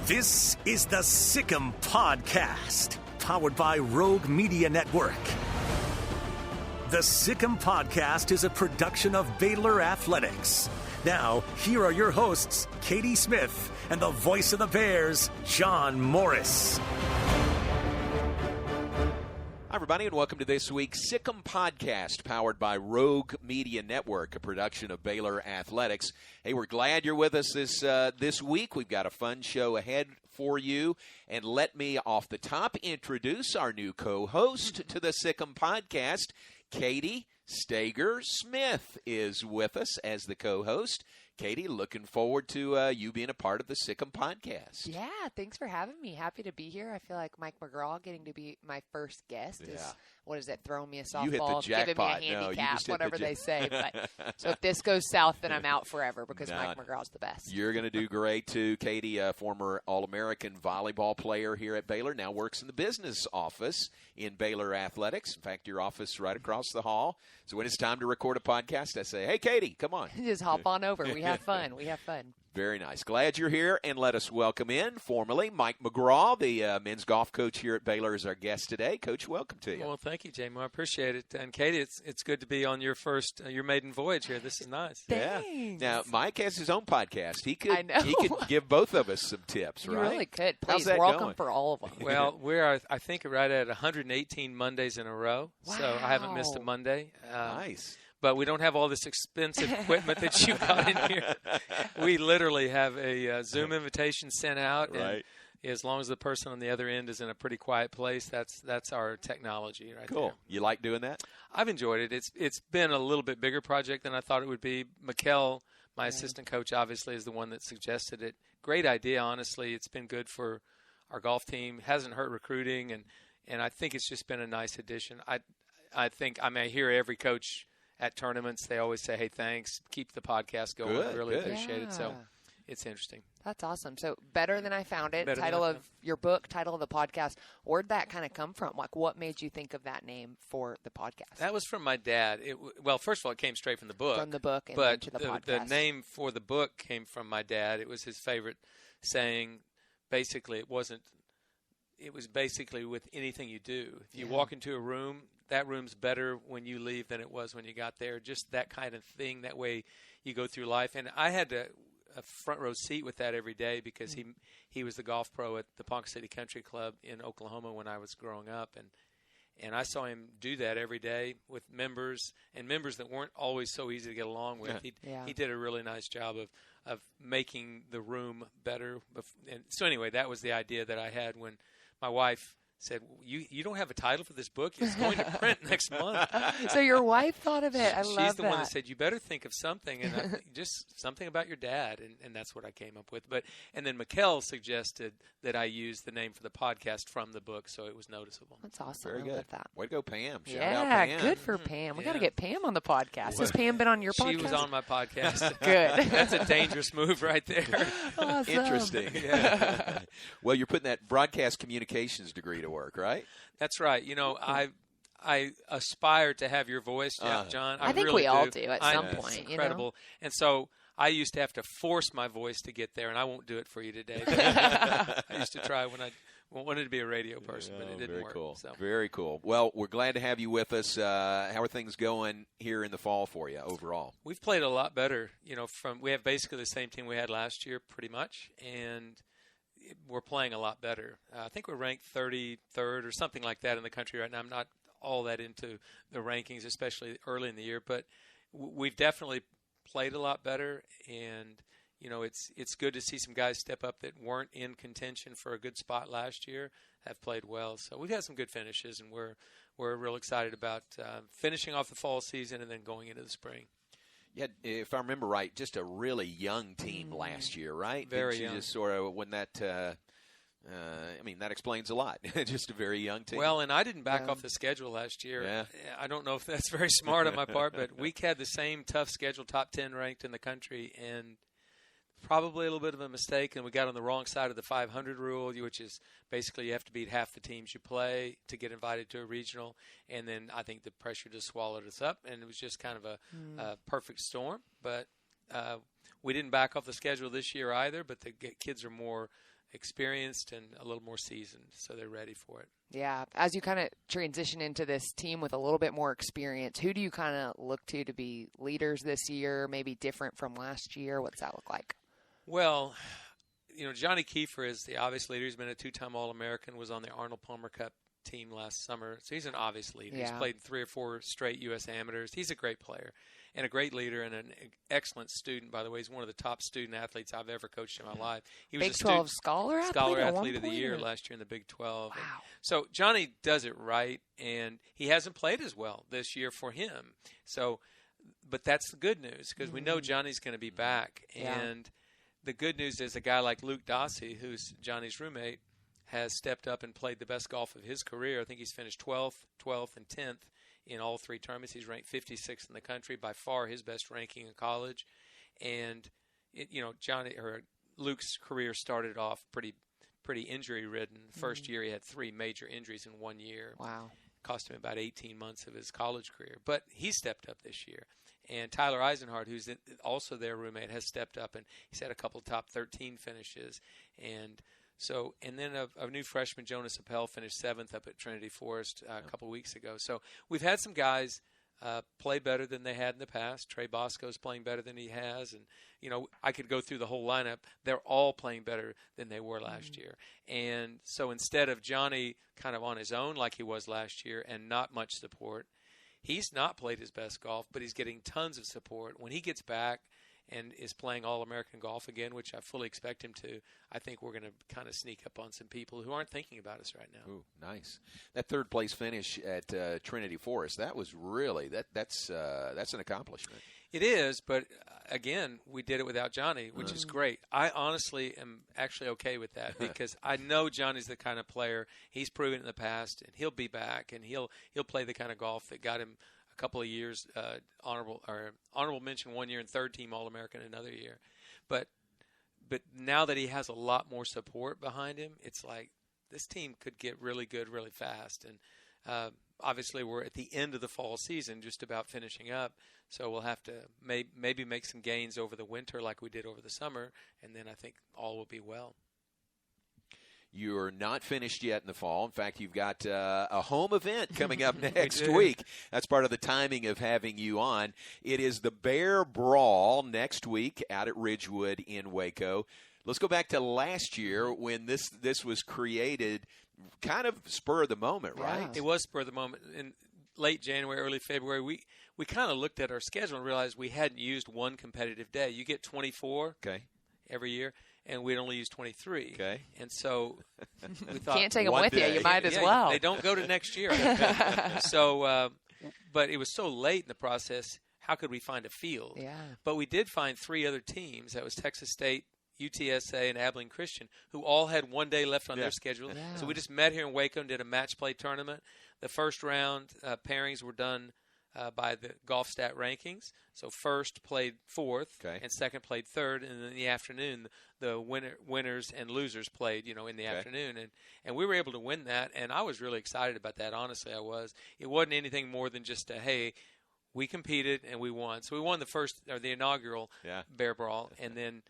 This is the Sick'em Podcast, powered by Rogue Media Network. The Sick'em Podcast is a production of Baylor Athletics. Now, here are your hosts, Katie Smith and the voice of the Bears, John Morris. Hi, everybody, and welcome to this week's Sick'em Podcast, powered by Rogue Media Network, a production of Baylor Athletics. Hey, we're glad you're with us this week. We've got a fun show ahead for you. And let me, off the top, introduce our new co-host to the Sick'em Podcast. Katie Stager-Smith is with us as the co-host. Katie, looking forward to you being a part of the Sick'em Podcast. Yeah, thanks for having me. Happy to be here. I feel like Mike McGraw getting to be my first guest is, what is it, throwing me a softball, you hit the jackpot. Giving me a handicap, no, whatever they say. But, so if this goes south, then I'm out forever because Mike McGraw's the best. You're going to do great, too. Katie, a former All-American volleyball player here at Baylor, now works in the business office in Baylor Athletics. In fact, your office right across the hall. So when it's time to record a podcast, I say, hey, Katie, come on. Just hop on over. We have fun. We have fun. Very nice. Glad you're here, and let us welcome in, formally, Mike McGraw, the men's golf coach here at Baylor, is our guest today. Coach, welcome to you. Well, thank you, Jamie. I appreciate it. And, Katie, it's good to be on your first, your maiden voyage here. This is nice. Thanks. Yeah. Now, Mike has his own podcast. He could give both of us some tips, you right? You really could. Please, How's that welcome going? For all of them. Well, we're, I think, right at 118 Mondays in a row. Wow. So I haven't missed a Monday. Nice. But we don't have all this expensive equipment that you've got in here. We literally have a Zoom invitation sent out. Right. And as long as the person on the other end is in a pretty quiet place, that's our technology right there. Cool. You like doing that? I've enjoyed it. It's been a little bit bigger project than I thought it would be. Mikkel, my assistant coach, obviously, is the one that suggested it. Great idea, honestly. It's been good for our golf team. Hasn't hurt recruiting, and I think it's just been a nice addition. I hear every coach at tournaments, they always say, hey, thanks, keep the podcast going. Good, I really good. appreciate it. So it's interesting. That's awesome. So Better Than I Found It, Better title of your book, title of the podcast. Where'd that kind of come from? Like, what made you think of that name for the podcast? That was from my dad. Well, first of all, it came straight from the book. From the book and then to the podcast. The name for the book came from my dad. It was his favorite saying. Basically, it was basically with anything you do. If you walk into a room, that room's better when you leave than it was when you got there. Just that kind of thing. That way you go through life. And I had a front row seat with that every day because he was the golf pro at the Ponca City Country Club in Oklahoma when I was growing up. And I saw him do that every day with members that weren't always so easy to get along with. He did a really nice job of making the room better. And so anyway, that was the idea that I had when my wife said, you don't have a title for this book? It's going to print next month. So your wife thought of it. I love that. She's the one that said, you better think of something, and just something about your dad, and that's what I came up with. And then Mikkel suggested that I use the name for the podcast from the book, so it was noticeable. That's awesome. Very I good. love that. Way to go, Pam. Shout out Pam. Good for Pam. We got to get Pam on the podcast. Has Pam been on your podcast? She was on my podcast. Good. That's a dangerous move right there. Awesome. Interesting. Yeah. Well, you're putting that broadcast communications degree to work, right? That's right. You know, I aspire to have your voice, John. I think really we all do at some point. It's incredible. You know? And so I used to have to force my voice to get there, and I won't do it for you today. I used to try when I wanted to be a radio person, but it didn't very work. Cool. So. Very cool. Well, we're glad to have you with us. How are things going here in the fall for you overall? We've played a lot better. You know, we have basically the same team we had last year, pretty much, and we're playing a lot better. I think we're ranked 33rd or something like that in the country right now. I'm not all that into the rankings, especially early in the year, but we've definitely played a lot better, and you know, it's good to see some guys step up that weren't in contention for a good spot last year, have played well. So we've had some good finishes, and we're real excited about finishing off the fall season and then going into the spring. Yeah, if I remember right, just a really young team last year, right? Very young. Just sort of when that, I mean, that explains a lot. Just a very young team. Well, and I didn't back off the schedule last year. Yeah. I don't know if that's very smart on my part, but we had the same tough schedule, top 10 ranked in the country, and probably a little bit of a mistake, and we got on the wrong side of the 500 rule, which is basically you have to beat half the teams you play to get invited to a regional. And then I think the pressure just swallowed us up, and it was just kind of a perfect storm. But We didn't back off the schedule this year either, but the kids are more experienced and a little more seasoned, so they're ready for it. Yeah. As you kind of transition into this team with a little bit more experience, who do you kind of look to be leaders this year, maybe different from last year? What's that look like? Well, Johnny Kiefer is the obvious leader. He's been a 2-time All-American, was on the Arnold Palmer Cup team last summer, so he's an obvious leader. Yeah. He's played 3 or 4 straight U.S. amateurs. He's a great player and a great leader and an excellent student, by the way. He's one of the top student athletes I've ever coached in my life. He was Big 12 scholar athlete of the year last year in the Big 12. Wow. So Johnny does it right, and he hasn't played as well this year for him. So, but that's the good news, because we know Johnny's going to be back. Yeah. And the good news is a guy like Luke Dossey, who's Johnny's roommate, has stepped up and played the best golf of his career. I think he's finished 12th, and 10th in all 3 tournaments. He's ranked 56th in the country, by far his best ranking in college. And Luke's career started off pretty injury-ridden. First year he had 3 major injuries in 1 year. Wow. Cost him about 18 months of his college career. But he stepped up this year. And Tyler Eisenhardt, who's also their roommate, has stepped up, and he's had a couple of top 13 finishes. And then a new freshman, Jonas Appel, finished 7th up at Trinity Forest a couple of weeks ago. So we've had some guys play better than they had in the past. Trey Bosco's playing better than he has. And, I could go through the whole lineup. They're all playing better than they were last year. And so instead of Johnny kind of on his own like he was last year and not much support, he's not played his best golf, but he's getting tons of support. When he gets back and is playing All-American golf again, which I fully expect him to, I think we're going to kind of sneak up on some people who aren't thinking about us right now. Ooh, nice. That 3rd place finish at Trinity Forest, that was really that's an accomplishment. It is, but again, we did it without Johnny, which is great. I honestly am actually okay with that, because I know Johnny's the kind of player, he's proven it in the past, and he'll be back, and he'll play the kind of golf that got him a couple of years honorable mention 1 year and 3rd team All-American another year. But now that he has a lot more support behind him, it's like this team could get really good really fast. And obviously we're at the end of the fall season, just about finishing up, so we'll have to maybe make some gains over the winter like we did over the summer, and then I think all will be well. You're not finished yet in the fall. In fact, you've got a home event coming up next week. That's part of the timing of having you on. It is the Bear Brawl next week out at Ridgewood in Waco. Let's go back to last year when this was created, kind of spur of the moment, right? It was spur of the moment. In late January, early February, we kind of looked at our schedule and realized we hadn't used one competitive day. You get 24 every year, and we'd only use 23. Okay. And so we thought, can't take them with you. You might as well. They don't go to next year. So, but it was so late in the process, how could we find a field? Yeah. But we did find 3 other teams. That was Texas State, UTSA, and Abilene Christian, who all had 1 day left on their schedule. Yeah. So we just met here in Waco and did a match play tournament. The first round pairings were done by the golf stat rankings. So first played 4th, and second played 3rd, and in the afternoon the winners and losers played, in the afternoon, and we were able to win that, and I was really excited about that. Honestly, I was. It wasn't anything more than just hey, we competed and we won. So we won the inaugural Bear Brawl, and then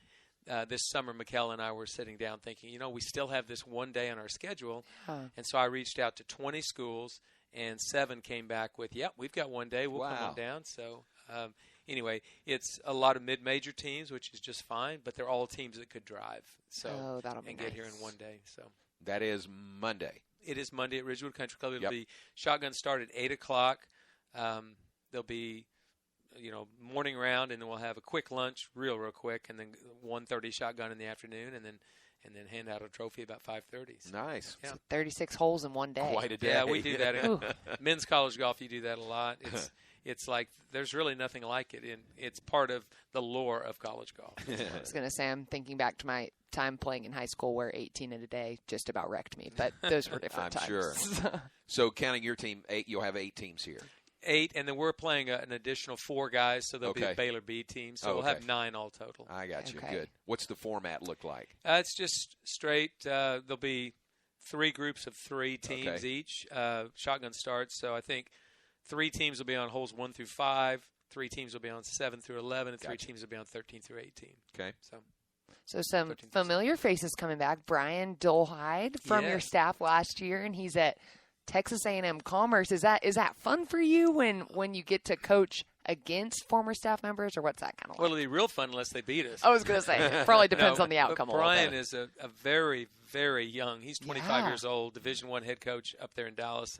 this summer, Mikkel and I were sitting down thinking, we still have this 1 day on our schedule, and so I reached out to 20 schools. And 7 came back with, we've got 1 day. We'll come on down. So, anyway, it's a lot of mid-major teams, which is just fine. But they're all teams that could drive. So that'll be and nice. get here in 1 day. So that is Monday. It is Monday at Ridgewood Country Club. It'll be shotgun start at 8:00. There'll be, morning round, and then we'll have a quick lunch, real quick, and then 1:30 shotgun in the afternoon, and then hand out a trophy about 5:30. Nice. So 36 holes in 1 day. Quite a day. Yeah, we do that in men's college golf. You do that a lot. It's like there's really nothing like it. It's part of the lore of college golf. I was going to say, I'm thinking back to my time playing in high school where 18 in a day just about wrecked me, but those were different times. Sure. So counting your team, 8, you'll have 8 teams here. 8, and then we're playing an additional 4 guys, so there'll be a Baylor B team. So we'll have 9 all total. I got you. Okay. Good. What's the format look like? It's just straight. There'll be 3 groups of 3 teams each. Shotgun starts, so I think 3 teams will be on holes 1 through 5. 3 teams will be on 7 through 11, and 3 Gotcha. teams will be on 13 through 18. Okay. So some 13%. familiar faces coming back. Brian Dolhide from your Yes. staff last year, and he's at Texas A&M Commerce. Is that fun for you when you get to coach against former staff members, or what's that kind of like? Well, it'll be real fun unless they beat us. I was going to say, it probably depends on the outcome. But a little Brian bit. is a very, very young. He's 25 Yeah. years old, Division I head coach up there in Dallas,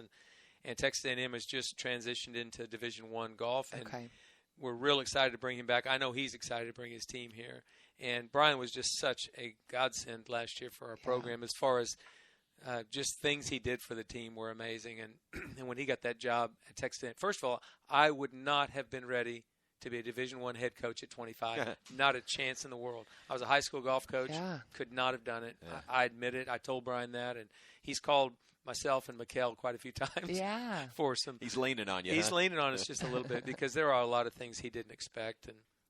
and Texas A&M has just transitioned into Division I golf. And Okay. we're real excited to bring him back. I know he's excited to bring his team here. And Brian was just such a godsend last year for our program as far as just things he did for the team were amazing. And and when he got that job at Texas A&M, first of all, I would not have been ready to be a Division I head coach at 25. Not a chance in the world. I was a high school golf coach. Yeah. Could not have done it. Yeah. I admit it. I told Brian that, and he's called myself and Mikkel quite a few times Yeah. for some. He's leaning on you. He's huh? leaning on us just a little bit because there are a lot of things he didn't expect,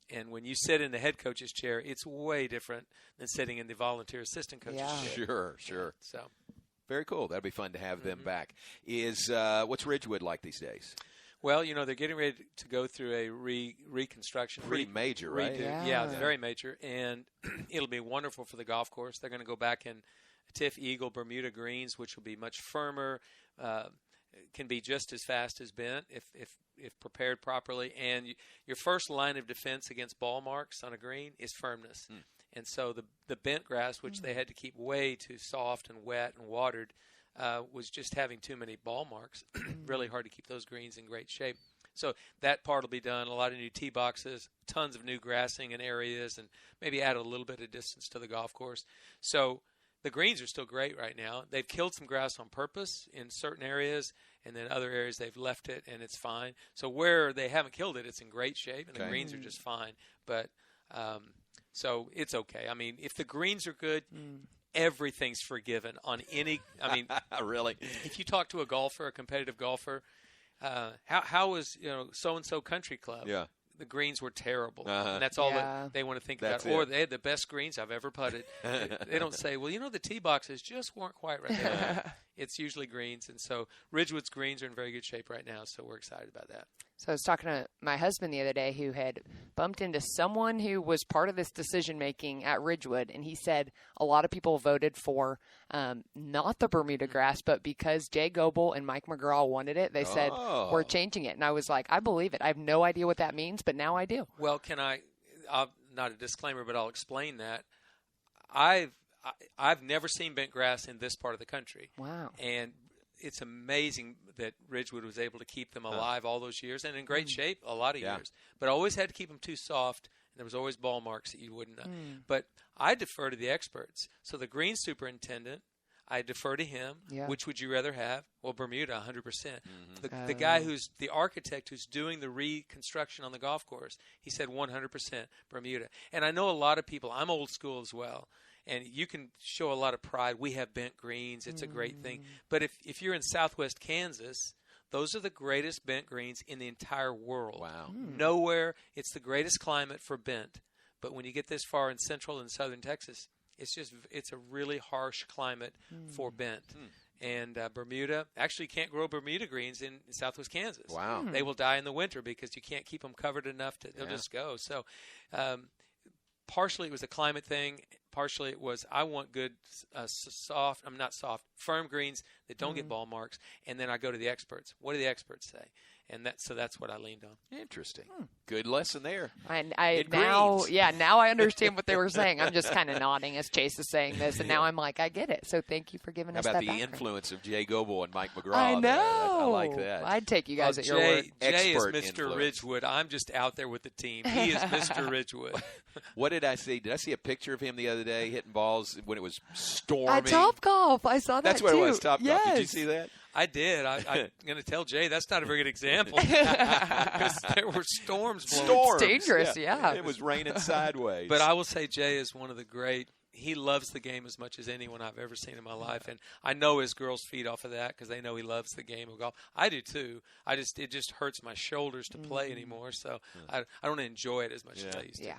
and when you sit in the head coach's chair, it's way different than sitting in the volunteer assistant coach's Yeah. chair. Sure. So Very cool. That'd be fun to have Mm-hmm. them back. What's Ridgewood like these days? well, they're getting ready to go through a reconstruction. Pretty major, right? Redo. Yeah. Yeah, it's very major, and it'll be wonderful for the golf course. They're going to go back in Tiff Eagle Bermuda greens, which will be much firmer, can be just as fast as bent if prepared properly. And your first line of defense against ball marks on a green is firmness. And so the bent grass, which they had to keep way too soft and wet and watered, was just having too many ball marks. Really hard to keep those greens in great shape. So that part will be done. A lot of new tee boxes, tons of new grassing in areas, and maybe add a little bit of distance to the golf course. So the greens are still great right now. They've killed some grass on purpose in certain areas, and then other areas they've left it, and it's fine. So where they haven't killed it, it's in great shape, and the Okay. greens are just fine. But so it's okay. I mean, if the greens are good, everything's forgiven on any. I mean, Really? if you talk to a golfer, a competitive golfer, how was so and so country club? Yeah. The greens were terrible. Uh-huh. And that's all Yeah. that they want to think That's about. Or it. they had the best greens I've ever putted. They don't say, well, the tee boxes just weren't quite right there. It's usually greens. And so Ridgewood's greens are in very good shape right now, so we're excited about that. So I was talking to my husband the other day who had bumped into someone who was part of this decision-making at Ridgewood, and he said a lot of people voted for not the Bermuda grass, but because Jay Goebel and Mike McGraw wanted it, they said, Oh. we're changing it. And I was like, I believe it. I have no idea what that means, but now I do. Well, I'll not a disclaimer, but I'll explain that. I've never seen bent grass in this part of the country. Wow. And it's amazing that Ridgewood was able to keep them alive all those years and in great shape a lot of Yeah. years. But always had to keep them too soft, and there was always ball marks that you wouldn't know. But I defer to the experts. So the green superintendent, I defer to him. Yeah. Which would you rather have? Well, Bermuda, 100%. The guy who's the architect who's doing the reconstruction on the golf course, he said 100% Bermuda. And I know a lot of people, I'm old school as well, and you can show a lot of pride. We have bent greens. It's a great thing. But if you're in southwest Kansas, those are the greatest bent greens in the entire world. Wow. Nowhere. It's the greatest climate for bent. But when you get this far in central and southern Texas, it's a really harsh climate for bent. And Bermuda, actually you can't grow Bermuda greens in southwest Kansas. Wow. They will die in the winter because you can't keep them covered enough they'll Yeah. just go. So partially it was a climate thing. Partially it was I want good, firm greens that don't get ball marks. And then I go to the experts. What do the experts say? And that's what I leaned on. Interesting. Good lesson there. And It now greens. I understand what they were saying. I'm just kind of nodding as Chase is saying this, and now I'm like, I get it. So thank you for giving How us about that the background. influence of Jay Goebel and Mike McGraw? I know. there? I like that. I'd take you guys Well, at your word. Jay is Expert Mr. influence. Ridgewood. I'm just out there with the team. He is Mr. Ridgewood. What did I see? Did I see a picture of him the other day hitting balls when it was storming? At Top Golf, I saw that That's what too. it was, Top Golf. Did you Yes. see that? I did. I'm going to tell Jay that's not a very good example because there were storms blowing. Storms. dangerous, yeah. It was raining sideways. But I will say Jay is one of the great. He loves the game as much as anyone I've ever seen in my life, and I know his girls feed off of that because they know he loves the game of golf. I do too. It just hurts my shoulders to play anymore, so I don't enjoy it as much as I used to. Yeah.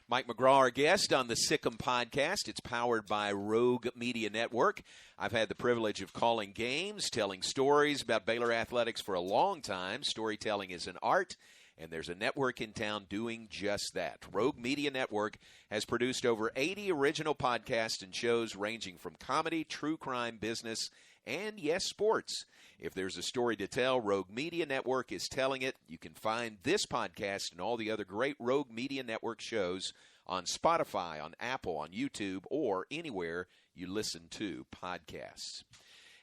Mike McGraw, our guest on the Sikkim podcast. It's powered by Rogue Media Network. I've had the privilege of calling games, telling stories about Baylor athletics for a long time. Storytelling is an art, And there's a network in town doing just that. Rogue Media Network has produced over 80 original podcasts and shows ranging from comedy, true crime, business, and, yes, sports. If there's a story to tell, Rogue Media Network is telling it. You can find this podcast and all the other great Rogue Media Network shows on Spotify, on Apple, on YouTube, or anywhere you listen to podcasts.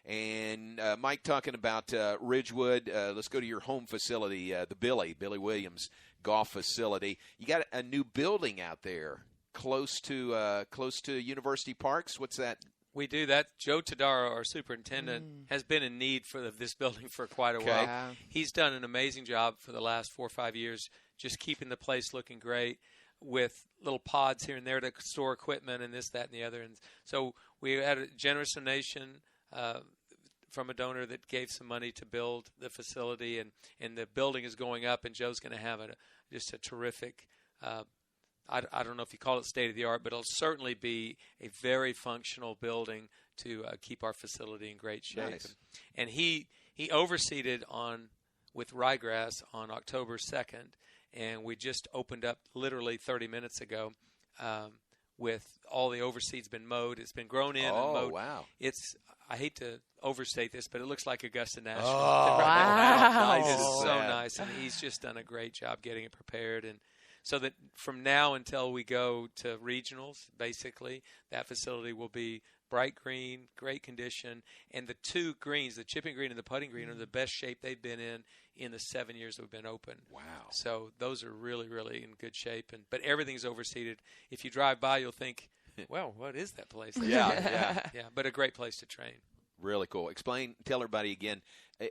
And, Mike, talking about Ridgewood, let's go to your home facility, the Billy Williams Golf Facility. You got a new building out there close to University Parks. What's that? We do that. Joe Tadaro, our superintendent, has been in need for this building for quite a while. Yeah. He's done an amazing job for the last 4 or 5 years, just keeping the place looking great with little pods here and there to store equipment and this, that, and the other. And so we had a generous donation from a donor that gave some money to build the facility, and the building is going up, and Joe's going to have just a terrific I don't know if you call it state-of-the-art, but it'll certainly be a very functional building to keep our facility in great shape. Nice. And he overseeded with ryegrass on October 2nd, and we just opened up literally 30 minutes ago with all the overseed's been mowed. It's been grown in and mowed. Oh, wow. I hate to overstate this, but it looks like Augusta National. Oh, wow. It is so Yeah. nice, and he's just done a great job getting it prepared. And so that from now until we go to regionals, basically, that facility will be bright green, great condition, and the two greens, the chipping green and the putting green, are the best shape they've been in the 7 years we've been open. Wow. So those are really, really in good shape. But everything's overseeded. If you drive by, you'll think, well, what is that place? Yeah. But a great place to train. Really cool. Tell everybody again,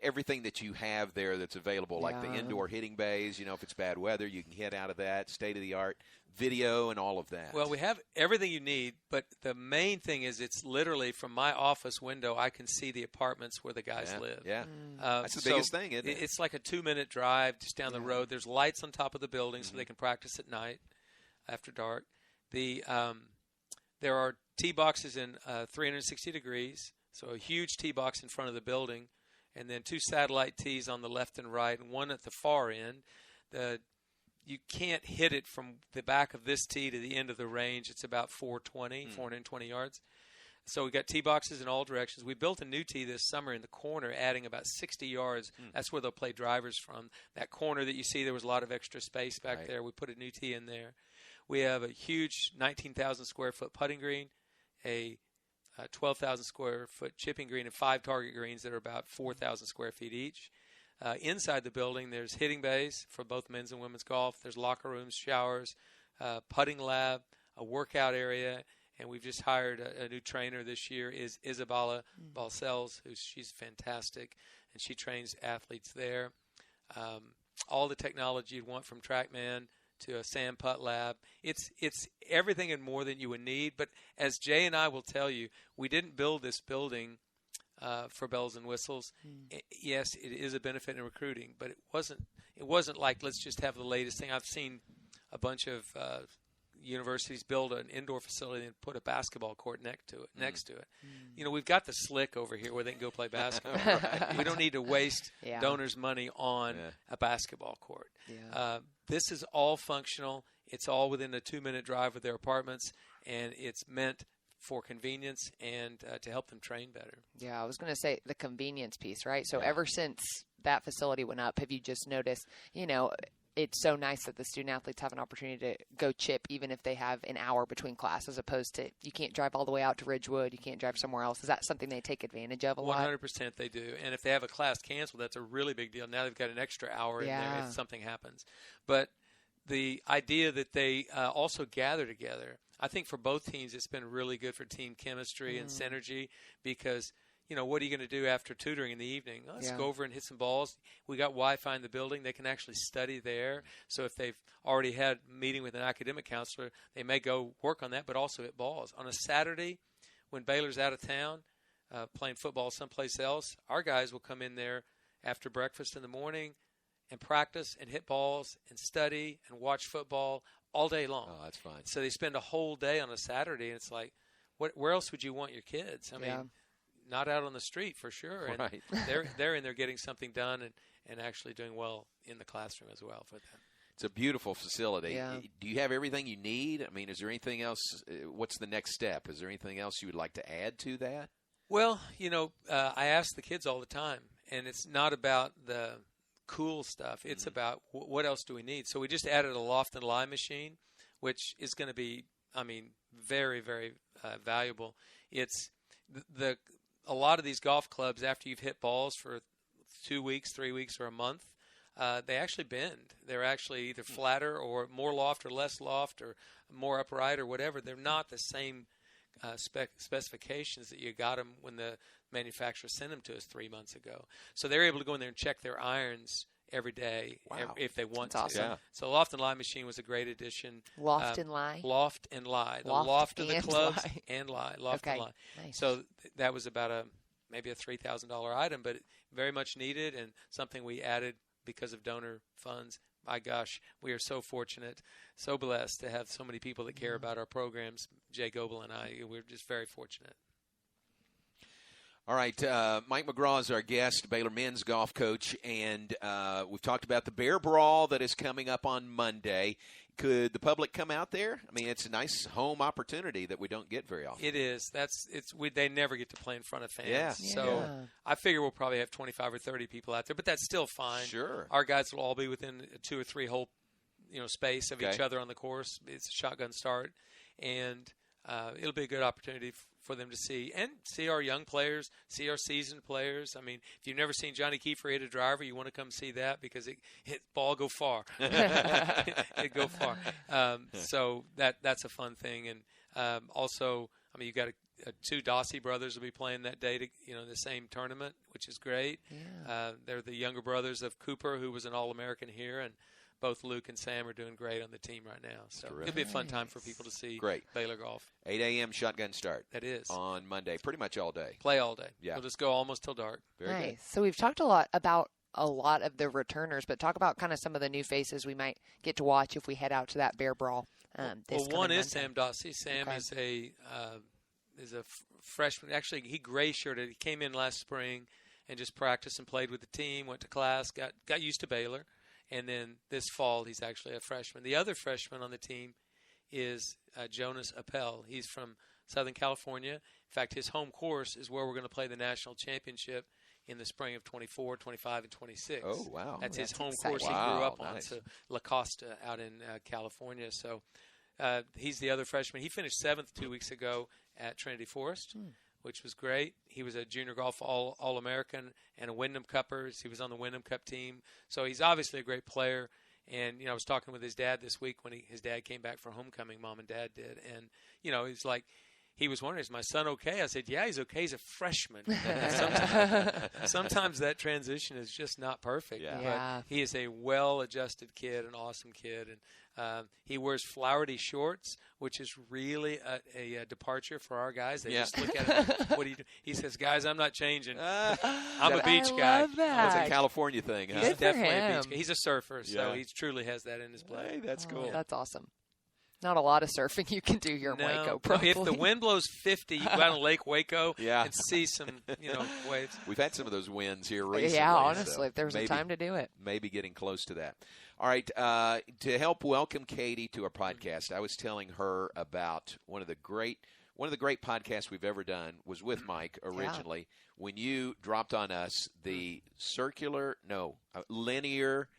everything that you have there that's available, like the indoor hitting bays, if it's bad weather, you can hit out of that, state-of-the-art video and all of that. Well, we have everything you need, but the main thing is it's literally from my office window, I can see the apartments where the guys live. Yeah. That's the biggest thing, isn't it? It's like a 2-minute drive just down the road. There's lights on top of the building so they can practice at night after dark. There are tee boxes in 360 degrees. So a huge tee box in front of the building, and then 2 satellite tees on the left and right, and one at the far end. You can't hit it from the back of this tee to the end of the range. It's about 420 yards. So we got tee boxes in all directions. We built a new tee this summer in the corner, adding about 60 yards. That's where they'll play drivers from. That corner that you see, there was a lot of extra space back there. We put a new tee in there. We have a huge 19,000 square foot putting green, a 12,000 square foot chipping green, and 5 target greens that are about 4,000 square feet each. Inside the building, there's hitting bays for both men's and women's golf. There's locker rooms, showers, putting lab, a workout area, and we've just hired a new trainer this year, is Isabella Balcells, she's fantastic, and she trains athletes there. All the technology you'd want from TrackMan to a sand putt lab. It's everything and more than you would need. But as Jay and I will tell you, we didn't build this building for bells and whistles. Yes, it is a benefit in recruiting, but it wasn't like let's just have the latest thing. I've seen a bunch of universities build an indoor facility and put a basketball court next to it. We've got the Slick over here where they can go play basketball. We don't need to waste donors' money on a basketball court. This is all functional. It's all within a 2-minute drive of their apartments, and it's meant for convenience and to help them train better. Yeah, I was going to say the convenience piece, right? So ever since that facility went up, have you just noticed, it's so nice that the student athletes have an opportunity to go chip even if they have an hour between class, as opposed to you can't drive all the way out to Ridgewood, you can't drive somewhere else. Is that something they take advantage of a lot? 100% they do. And if they have a class canceled, that's a really big deal. Now they've got an extra hour in there if something happens. But the idea that they also gather together, I think for both teams it's been really good for team chemistry and synergy because – what are you going to do after tutoring in the evening? Let's go over and hit some balls. We got Wi-Fi in the building. They can actually study there. So if they've already had a meeting with an academic counselor, they may go work on that, but also hit balls. On a Saturday when Baylor's out of town playing football someplace else, our guys will come in there after breakfast in the morning and practice and hit balls and study and watch football all day long. Oh, that's fine. So they spend a whole day on a Saturday, and it's like, where else would you want your kids? I mean, not out on the street for sure. And Right. they're in there getting something done and actually doing well in the classroom as well for them. It's a beautiful facility. Yeah. Do you have everything you need? I mean, is there anything else? What's the next step? Is there anything else you would like to add to that? Well, I ask the kids all the time, and it's not about the cool stuff. It's about what else do we need. So we just added a loft and lie machine, which is going to be, very, very valuable. It's a lot of these golf clubs, after you've hit balls for 2 weeks, 3 weeks, or a month, they actually bend. They're actually either flatter or more loft or less loft or more upright or whatever. They're not the same specifications that you got them when the manufacturer sent them to us 3 months ago. So they're able to go in there and check their irons every day. Wow. If they want That's to. awesome. Yeah. So loft and lie machine was a great addition. Loft and lie? Loft and lie. The Loft loft of the and clubs lie. and lie. Loft Okay. and lie. Nice. So that was about maybe a $3,000 item, but very much needed and something we added because of donor funds. My gosh, we are so fortunate, so blessed to have so many people that care about our programs. Jay Goebel and I, we're just very fortunate. All right, Mike McGraw is our guest, Baylor men's golf coach, and we've talked about the Bear Brawl that is coming up on Monday. Could the public come out there? I mean, it's a nice home opportunity that we don't get very often. It is. They never get to play in front of fans. Yeah. So Yeah. I figure we'll probably have 25 or 30 people out there, but that's still fine. Sure. Our guys will all be within a 2 or 3 hole, space of each Okay. other on the course. It's a shotgun start, and it'll be a good opportunity for them to see our young players, see our seasoned players. I mean, if you've never seen Johnny Kiefer hit a driver, you want to come see that because ball go far. It go far. So that's a fun thing. And also, you've got 2 Dossie brothers will be playing that day, the same tournament, which is great. Yeah. They're the younger brothers of Cooper, who was an All-American here, and both Luke and Sam are doing great on the team right now. So it'll be a fun time for people to see Great. Baylor golf. 8 a.m. shotgun start. That is. On Monday, pretty much all day. Play all day. Yeah. We'll just go almost till dark. Very Nice. good. So we've talked a lot about a lot of the returners, but talk about kind of some of the new faces we might get to watch if we head out to that Bear Brawl. This One coming is Monday. Sam Dossie. Sam Okay. is a freshman. Actually, he gray shirted. He came in last spring and just practiced and played with the team. Went to class. Got used to Baylor, and then this fall he's actually a freshman. The other freshman on the team is Jonas Appel. He's from Southern California. In fact, his home course is where we're going to play the national championship in the spring of 24, 25, and 26. Oh, wow. That's his That's home exciting. course he grew Wow, up on. nice. So La Costa out in California. So he's the other freshman. He finished 7th 2 weeks ago at Trinity Forest, which was great. He was a junior golf All-American and a Wyndham Cupper. He was on the Wyndham Cup team. So he's obviously a great player. And, I was talking with his dad this week when his dad came back for homecoming, Mom and Dad did. And, he's like, he was wondering, is my son okay? I said, yeah, he's okay. He's a freshman. Sometimes that transition is just not perfect. Yeah. Yeah. But he is a well-adjusted kid, an awesome kid. And he wears flowery shorts, which is really a departure for our guys. They just look at him, what do you do? He says, guys, I'm not changing. I'm a beach guy. love that. It's a California thing, huh? He's Good for definitely a him. beach guy. He's a surfer, so Yeah. he truly has that in his blood. Hey, that's cool. That's awesome. Not a lot of surfing you can do here in Waco, probably. If the wind blows 50, you go out on Lake Waco Yeah. and see some, waves. We've had some of those wins here recently. Yeah, so honestly, if there was maybe, a time to do it. Maybe getting close to that. All right, to help welcome Katie to our podcast, I was telling her about one of the great podcasts we've ever done was with Mike originally. When you dropped on us the linear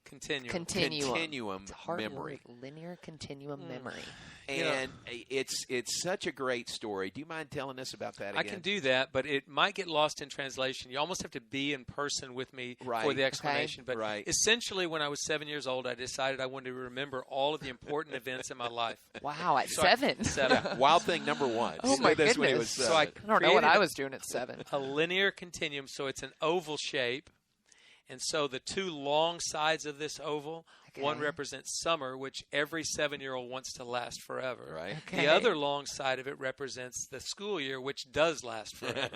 continuum It's a hard memory. word. Linear continuum memory. And it's such a great story. Do you mind telling us about that again? I can do that, but it might get lost in translation. You almost have to be in person with me for Right. the explanation. But Right. essentially, when I was 7 years old, I decided I wanted to remember all of the important events in my life. Wow, at So 7. Yeah, Wild Thing number 1. Oh, He my did this when he goodness. was So I 7. I don't know what created I was doing at 7. a linear continuum, so it's an oval shape. And so the 2 long sides of this oval, one Okay. represents summer, which every 7-year-old wants to last forever. Right. Okay. The other long side of it represents the school year, which does last forever.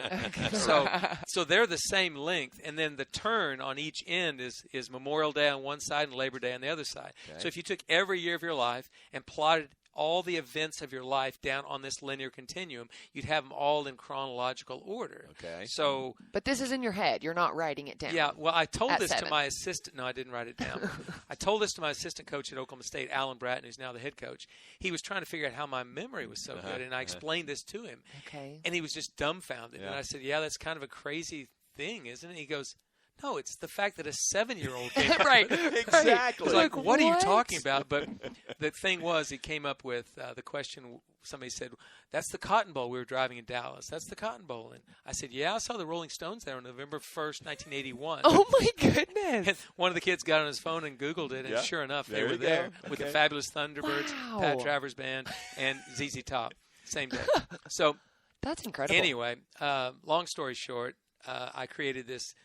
So they're the same length, and then the turn on each end is Memorial Day on one side and Labor Day on the other side. Okay. So if you took every year of your life and plotted all the events of your life down on this linear continuum, you'd have them all in chronological order. Okay. So, But this is in your head. You're not writing it down. yeah, well, I told At this to 7. my assistant. No, I didn't write it down. I told this to my assistant coach at Oklahoma State, Alan Bratton, who's now the head coach. He was trying to figure out how my memory was so good, and I explained this to him. Okay. And he was just dumbfounded. Yeah. And I said, yeah, that's kind of a crazy thing, isn't it? He goes, no, it's the fact that a 7-year-old came up Right. with it. Exactly. It's like, what are you what? talking about? But the thing was, he came up with the question. Somebody said, that's the Cotton Bowl. We were driving in Dallas. That's the Cotton Bowl. And I said, yeah, I saw the Rolling Stones there on November 1st, 1981. Oh, my goodness. And one of the kids got on his phone and Googled it, and Yeah. sure enough, There they were you go. there with the Okay. Fabulous Thunderbirds, Wow. Pat Travers Band, and ZZ Top. Same day. So That's incredible. anyway, long story short, I created this,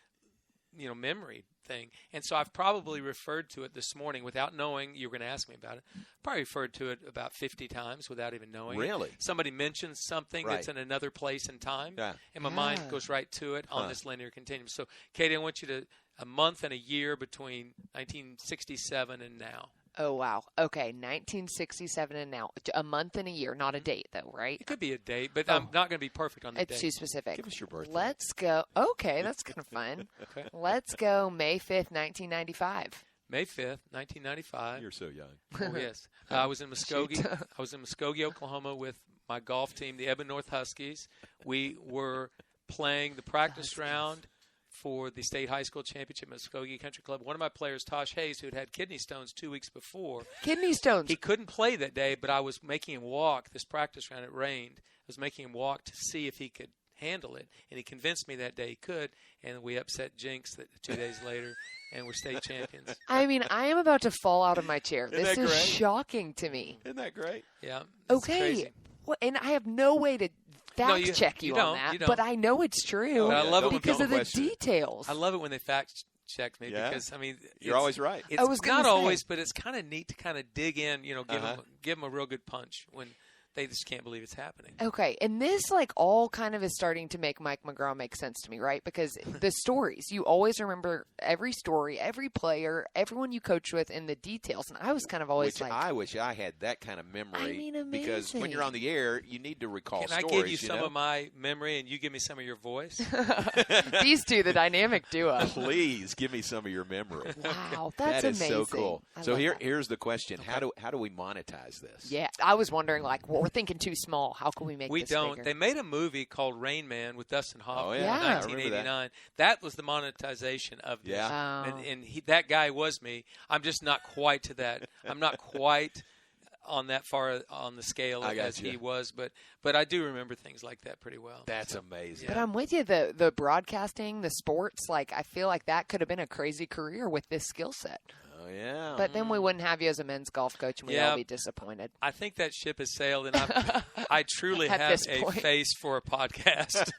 memory thing. And so I've probably referred to it this morning without knowing you were going to ask me about it. Probably referred to it about 50 times without even knowing. Really? Somebody mentions something Right. that's in another place and time, Yeah. and my mind Yeah. goes right to it on this linear continuum. So, Katie, I want you to a month and a year between 1967 and now. Oh, wow. Okay, 1967 and now. A month and a year, not a date, though, right? It could be a date, but I'm not going to be perfect on the It's date. too specific. Give us your birthday. Let's go. Okay, that's kind of fun. Okay. Let's go May 5th, 1995. May 5th, 1995. You're so young. Oh, yes. I was in Muskogee, Oklahoma with my golf team, the Ebon North Huskies. We were playing the practice round for the state high school championship at Muskogee Country Club. One of my players, Tosh Hayes, who had kidney stones 2 weeks before, Kidney stones. he couldn't play that day, but I was making him walk this practice round. It rained. I was making him walk to see if he could handle it, and he convinced me that day he could, and we upset Jinx 2 days later, and we're state champions. I mean, I am about to fall out of my chair. This that is great? shocking to me. Isn't that great? Yeah. It's Okay. crazy. Well, and I have no way to fact check you on don't, that, you don't. but I know it's true But I love it when because people of the question it. details. I love it when they fact check me Yeah. because, I mean, You're always right. It's I was gonna not say. always, but it's kind of neat to kind of dig in, Uh-huh. give them a real good punch when they just can't believe it's happening. Okay, and this all kind of is starting to make Mike McGraw make sense to me, right? Because the stories, you always remember every story, every player, everyone you coach with, and the details. And I was kind of always Which I wish I had that kind of memory. I mean, because when you're on the air, you need to recall Can I stories. give you some know? of my memory and you give me some of your voice? these two, the dynamic duo. Please give me some of your memory. Wow, that's That is amazing. so cool. I So love that. here's the question: How do we monetize this? Yeah, I was wondering, we're thinking too small. How can we make We this don't. bigger? They made a movie called Rain Man with Dustin Hoffman Oh, yeah. in I remember 1989. That was the monetization of this. Yeah. Oh. And that guy was me. I'm just not quite to that. I'm not quite on that far on the scale I got as you. he was, but I do remember things like that pretty well. That's amazing. But I'm with you. The broadcasting, the sports, I feel like that could have been a crazy career with this skill set. Oh yeah. But then we wouldn't have you as a men's golf coach, and we'd Yeah. all be disappointed. I think that ship has sailed, and I truly At have this a point. face for a podcast,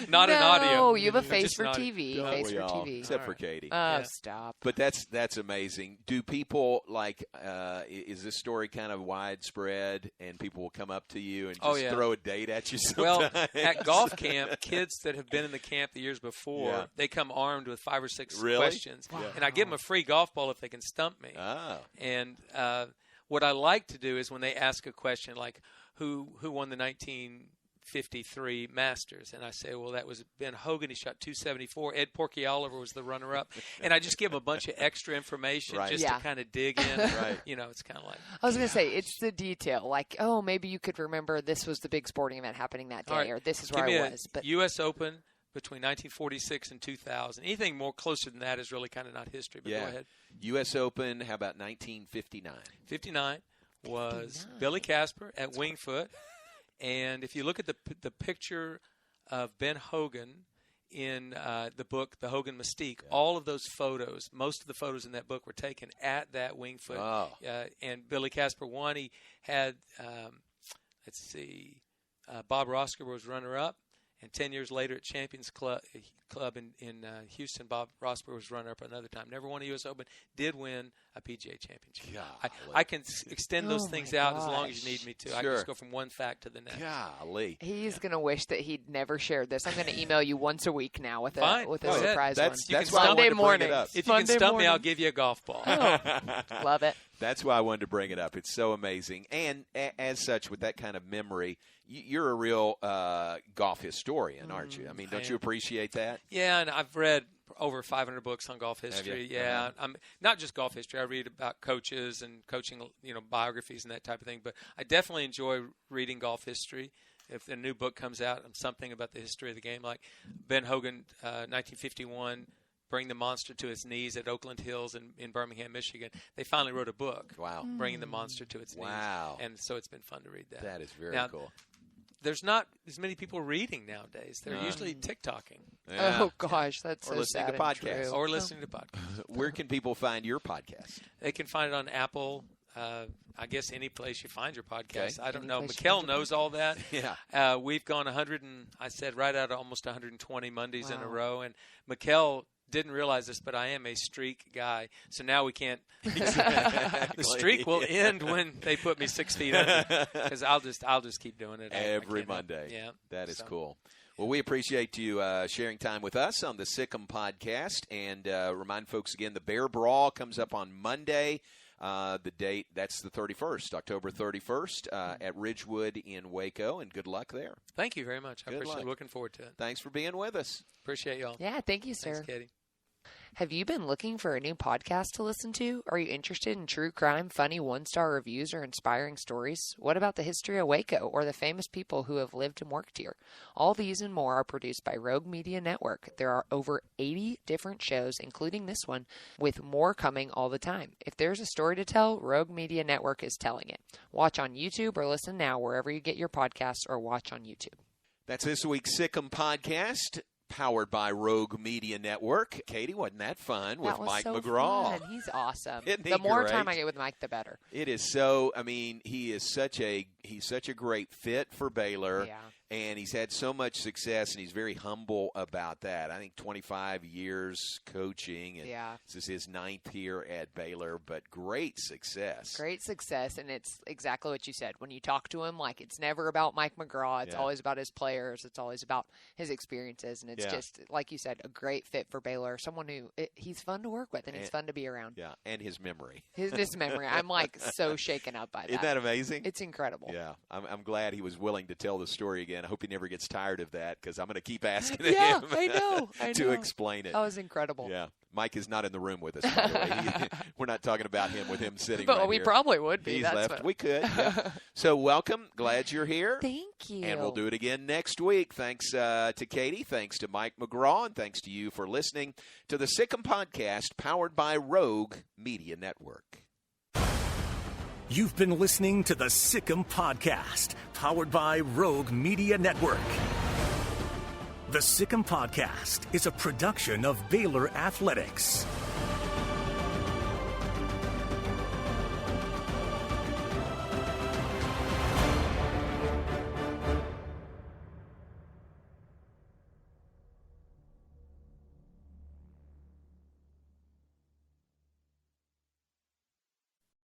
not no, an audio. you have a face Just for an audio. TV. Don't Face we for all? TV. Except for All right. Katie. Oh, Yeah. stop. But that's amazing. Do people is this story kind of widespread and people will come up to you and just Oh, yeah. throw a date at you Well, sometimes? at golf camp, kids that have been in the camp the years before, Yeah. they come armed with 5 or 6 Really? questions, Wow. and I give them a free golf ball if they can stump me. Oh. And what I like to do is when they ask a question like, "Who won the 1953 Masters?" and I say, "Well, that was Ben Hogan. He shot 274. Ed Porky Oliver was the runner-up." And I just give them a bunch of extra information Right. just Yeah. to kind of dig in. Right. It's kind of like. I was going to say, it's the detail. Maybe you could remember this was the big sporting event happening that day, All right. or this is Give where me I a was. But U.S. Open between 1946 and 2000. Anything more closer than that is really kind of not history. But Yeah. go ahead. U.S. Open. How about 1959? 59 was 59. Billy Casper at Wingfoot, and if you look at the picture of Ben Hogan in the book The Hogan Mystique, all of those photos, most of the photos in that book were taken at that Wingfoot. Oh. And Billy Casper won. He had, Bob Rosker was runner-up, And 10 years later at Champions Club in Houston, Bob Rosberg was runner-up another time. Never won a U.S. Open, did win a PGA Championship. I can extend those things out as long as you need me to. Sure. I can just go from one fact to the next. Golly. He's going to wish that he'd never shared this. I'm going to email you once a week now with a Fine. surprise one. That's why I wanted to bring it up. If you can stump me, I'll give you a golf ball. Oh, love it. That's why I wanted to bring it up. It's so amazing. And as such, with that kind of memory, you're a real golf historian, aren't you? I mean, don't you appreciate that? Yeah, and I've read over 500 books on golf history. Yeah, I'm not just golf history. I read about coaches and coaching, biographies and that type of thing. But I definitely enjoy reading golf history. If a new book comes out, something about the history of the game, like Ben Hogan, 1951. Bring the Monster to its knees at Oakland Hills in Birmingham, Michigan. They finally wrote a book. Wow. Bringing the Monster to its knees. Wow. And so it's been fun to read that. That is very cool. There's not as many people reading nowadays. They're usually TikToking. Yeah. Oh, gosh, that's so listening sad to and podcasts. true. Or listening to podcasts. Where can people find your podcast? They can find it on Apple. I guess any place you find your podcast. Okay. I don't Any know. place you Mikkel find your knows all that. Yeah. We've gone right out of almost 120 Mondays in a row. And Mikkel didn't realize this, but I am a streak guy. So now we can't. The streak will end when they put me 6 feet under, because I'll just keep doing it every Monday. Yeah, that is cool. Well, we appreciate you sharing time with us on the Sikkim podcast, and remind folks again, the Bear Brawl comes up on Monday. The date, that's the 31st, October 31st, at Ridgewood in Waco, and good luck there. Thank you very much. I appreciate it. Looking forward to it. Thanks for being with us. Appreciate y'all. Yeah, thank you, sir. Thanks, Katie. Have you been looking for a new podcast to listen to? Are you interested in true crime, funny one-star reviews, or inspiring stories? What about the history of Waco or the famous people who have lived and worked here? All these and more are produced by Rogue Media Network. There are over 80 different shows, including this one, with more coming all the time. If there's a story to tell, Rogue Media Network is telling it. Watch on YouTube or listen now wherever you get your podcasts, or watch on YouTube. That's this week's Sikkim podcast, powered by Rogue Media Network. Katie, wasn't that fun with Mike McGraw? Fun. He's awesome. Isn't he the more great? time I get with Mike, the better. It is so. I mean, he's such a great fit for Baylor. Yeah. And he's had so much success, and he's very humble about that. I think 25 years coaching, and this is his 9th year at Baylor, but great success. Great success, and it's exactly what you said. When you talk to him, like, it's never about Mike McGraw. It's always about his players. It's always about his experiences, and it's just, like you said, a great fit for Baylor. Someone who, he's fun to work with, and he's fun to be around. Yeah, and his memory. His memory. I'm, like, so shaken up by that. Isn't that amazing? It's incredible. Yeah, I'm glad he was willing to tell the story again. I hope he never gets tired of that, because I'm going to keep asking him I know. to explain it. That was incredible. Yeah. Mike is not in the room with us, by the way. We're not talking about him with him sitting but right we here. probably would be. He's That's left. what... We could. Yeah. So welcome. Glad you're here. Thank you. And we'll do it again next week. Thanks to Katie. Thanks to Mike McGraw. And thanks to you for listening to the Sikkim Podcast, powered by Rogue Media Network. You've been listening to the Sikkim Podcast, powered by Rogue Media Network. The Sikkim Podcast is a production of Baylor Athletics.